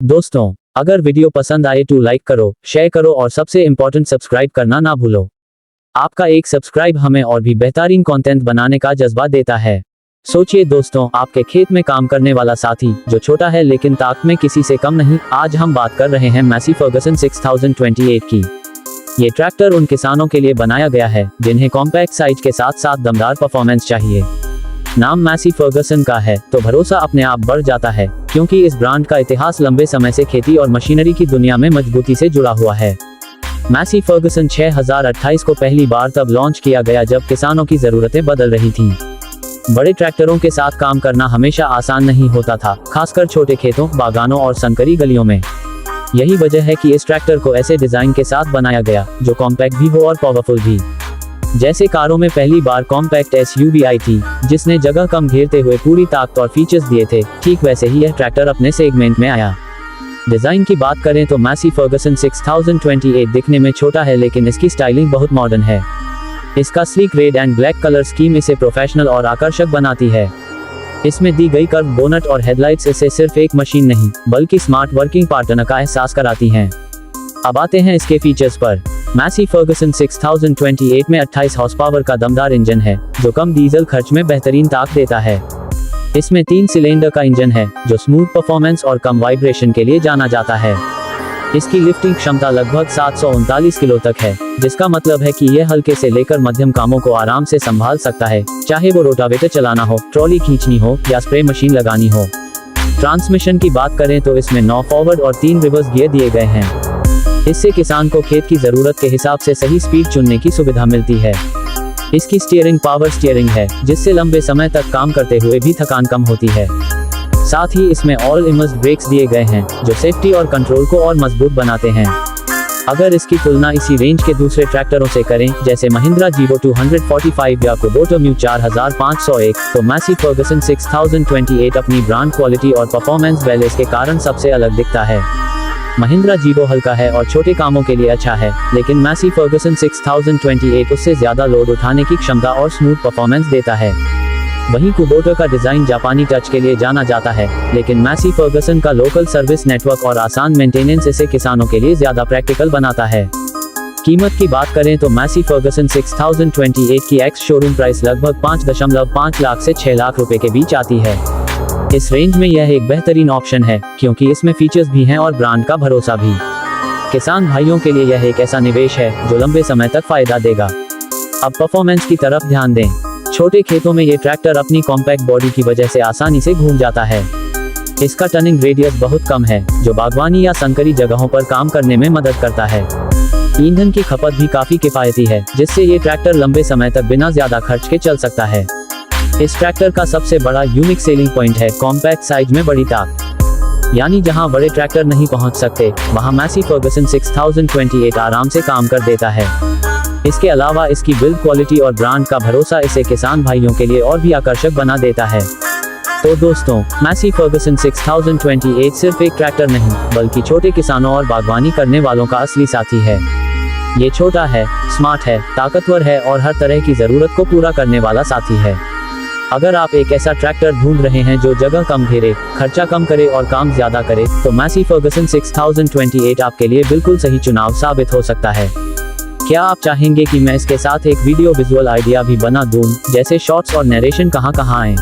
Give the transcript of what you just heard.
दोस्तों, अगर वीडियो पसंद आए तो लाइक करो, शेयर करो और सबसे इम्पोर्टेंट सब्सक्राइब करना ना भूलो। आपका एक सब्सक्राइब हमें और भी बेहतरीन कंटेंट बनाने का जज्बा देता है। सोचिए दोस्तों, आपके खेत में काम करने वाला साथी जो छोटा है लेकिन ताकत में किसी से कम नहीं। आज हम बात कर रहे हैं मैसी फर्गसन 6028 की। ये ट्रैक्टर उन किसानों के लिए बनाया गया है जिन्हें कॉम्पैक्ट साइज के साथ साथ दमदार परफॉर्मेंस चाहिए। नाम मैसी फर्गसन का है तो भरोसा अपने आप बढ़ जाता है, क्योंकि इस ब्रांड का इतिहास लंबे समय से खेती और मशीनरी की दुनिया में मजबूती से जुड़ा हुआ है। मैसी फर्गसन 6028 को पहली बार तब लॉन्च किया गया जब किसानों की जरूरतें बदल रही थीं। बड़े ट्रैक्टरों के साथ काम करना हमेशा आसान नहीं होता था, खासकर छोटे खेतों, बागानों और संकरी गलियों में। यही वजह है कि इस ट्रैक्टर को ऐसे डिजाइन के साथ बनाया गया जो कॉम्पैक्ट भी हो और पावरफुल भी। जैसे कारों में पहली बार कॉम्पैक्ट एसयूवी आई थी जिसने जगह कम घेरते हुए पूरी ताकत और फीचर्स दिए थे, ठीक वैसे ही यह ट्रैक्टर अपने सेगमेंट में आया। डिजाइन की बात करें तो मैसी फर्गसन 6028 दिखने में छोटा है लेकिन इसकी स्टाइलिंग बहुत मॉडर्न है। इसका sleek red and black colour scheme इसे प्रोफेशनल और आकर्षक बनाती है। इसमें दी गई कर्व बोनट और हेडलाइट्स इसे सिर्फ एक मशीन नहीं बल्कि स्मार्ट वर्किंग पार्टनर का एहसास कराती हैं। अब आते हैं इसके फीचर्स पर। मैसी फर्गसन 6028 में 28 हॉर्स पावर का दमदार इंजन है जो कम डीजल खर्च में बेहतरीन ताकत देता है। इसमें 3 सिलेंडर का इंजन है जो स्मूथ परफॉर्मेंस और कम वाइब्रेशन के लिए जाना जाता है। इसकी लिफ्टिंग क्षमता लगभग 739 किलो तक है, जिसका मतलब है कि यह हल्के से लेकर मध्यम कामों को आराम से संभाल सकता है, चाहे वो रोटावेटर चलाना हो, ट्रॉली खींचनी हो या स्प्रे मशीन लगानी हो। ट्रांसमिशन की बात करें तो इसमें 9 फॉरवर्ड और 3 रिवर्स गियर दिए गए हैं। इससे किसान को खेत की जरूरत के हिसाब से सही स्पीड चुनने की सुविधा मिलती है। इसकी स्टीयरिंग पावर स्टीयरिंग है जिससे लंबे समय तक काम करते हुए भी थकान कम होती है। साथ ही इसमें ऑल इमर्स्ड ब्रेक्स दिए गए हैं जो सेफ्टी और कंट्रोल को और मजबूत बनाते हैं। अगर इसकी तुलना इसी रेंज के दूसरे ट्रैक्टरों से करें जैसे महिंद्रा जीवो 245 या कुबोटा म्यू 4501, तो मैसी फर्गसन 6028 अपनी ब्रांड क्वालिटी और परफॉर्मेंस बैलेंस के कारण सबसे अलग दिखता है। महिंद्रा जीवो हल्का है और छोटे कामों के लिए अच्छा है, लेकिन मैसी फर्गसन 6028 उससे ज्यादा लोड उठाने की क्षमता और स्मूथ परफॉर्मेंस देता है। वहीं कुबोटा का डिजाइन जापानी टच के लिए जाना जाता है, लेकिन मैसी फर्गसन का लोकल सर्विस नेटवर्क और आसान मेंटेनेंस इसे किसानों के लिए ज्यादा प्रैक्टिकल बनाता है। कीमत की बात करें तो मैसी फर्गसन 6028 की एक्स शोरूम प्राइस लगभग 5.5 लाख से 6 लाख रुपए के बीच आती है। इस रेंज में यह एक बेहतरीन ऑप्शन है क्योंकि इसमें फीचर्स भी हैं और ब्रांड का भरोसा भी। किसान भाइयों के लिए यह एक ऐसा निवेश है जो लंबे समय तक फायदा देगा। अब परफॉर्मेंस की तरफ ध्यान दें। छोटे खेतों में ये ट्रैक्टर अपनी कॉम्पैक्ट बॉडी की वजह से आसानी से घूम जाता है। इसका टर्निंग रेडियस बहुत कम है जो बागवानी या संकरी जगहों पर काम करने में मदद करता है। ईंधन की खपत भी काफी किफायती है, जिससे ये ट्रैक्टर लंबे समय तक बिना ज्यादा खर्च के चल सकता है। इस ट्रैक्टर का सबसे बड़ा यूनिक सेलिंग पॉइंट है कॉम्पैक्ट साइज में बड़ी ताकत। यानी जहां बड़े ट्रैक्टर नहीं पहुंच सकते वहां मैसी फर्गसन 6028 आराम से काम कर देता है। इसके अलावा इसकी बिल्ड क्वालिटी और ब्रांड का भरोसा इसे किसान भाइयों के लिए और भी आकर्षक बना देता है। तो दोस्तों, मैसी फर्गसन 6028 सिर्फ एक ट्रैक्टर नहीं बल्कि छोटे किसानों और बागवानी करने वालों का असली साथी है। ये छोटा है, स्मार्ट है, ताकतवर है और हर तरह की जरूरत को पूरा करने वाला साथी है। अगर आप एक ऐसा ट्रैक्टर ढूंढ रहे हैं जो जगह कम घेरे, खर्चा कम करे और काम ज्यादा करे, तो मैसी फर्गसन 6028 आपके लिए बिल्कुल सही चुनाव साबित हो सकता है। क्या आप चाहेंगे कि मैं इसके साथ एक वीडियो विजुअल आइडिया भी बना दूं, जैसे शॉर्ट्स और नरेशन कहां आए?